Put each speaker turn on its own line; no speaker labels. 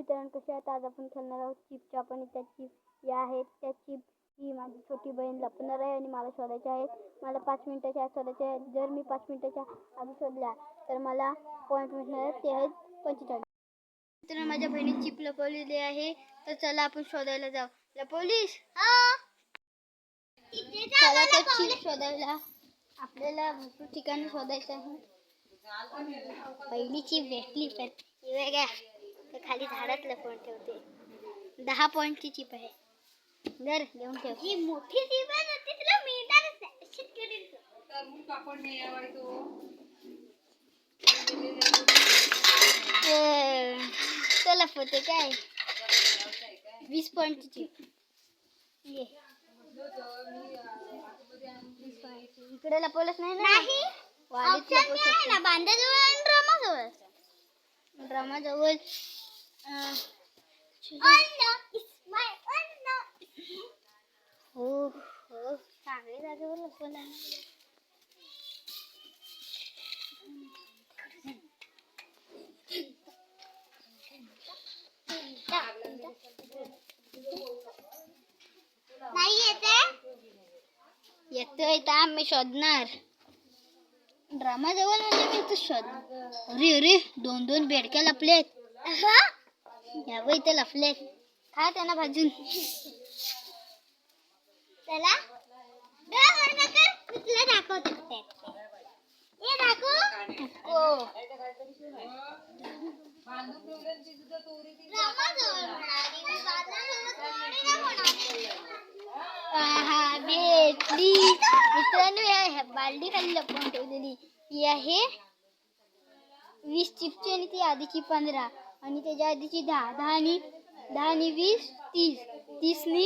मित्रांनो, कसे आहेत? आज आपण खेळणार आहोत चिपच्या. आपण त्या चिप या आहेत. त्या चिप ही माझी छोटी बहीण लपणार आहे आणि मला शोधायचे आहे. मला 5 मिनिटाच्या आत शोधायचे आहे. जर मी 5 मिनिटाच्या आधी शोधल्या तर मला पॉईंट मिळणार आहेत. ते आहेत 45. मित्रांनो, माझ्या बहिणी चिप लपवलेली आहे. तर चला आपण शोधायला जाऊ. लपवलीस? चला तर चिप शोधायला आपल्याला भरपूर ठिकाणी शोधायचं आहे. पहिली चिप भेटली पण वेगळ्या तर खाली झाडात लपवून ठेवते. 10 पॉईंटची चिप आहे. जर घेऊन ठेव. ही मोठी चिप आहे ना, ती तुला मिळणारच नाही. शेतकरी तरमून कापड नाही यावायचो. चला फोटे काय 20 पॉईंटची चिप. ये इकडे लपवलंच नाही ना. नाही ऑप्शन आहे ना, बांधाजवळ आणि ड्रामाजवळ. ड्रामाजवळ हो हो चांगली जागेवर लपवलं. नाही येतोय तर मी शोधणार. ड्रामा जवळ म्हणजे मी तर शोध. अरे अरे 2 बेडक्या लपलेत. या बाई ते लपलेत. खा त्यांना भाजून. चला तुला दाखवते. ये दाखव. भेटली मित्रांनो. बालडी खाली लपवून ठेवलेली ही आहे 20 चिपची आणि ती आधीची 15 आणि त्याच्या आधीची 10 आणि 20 30 30 नी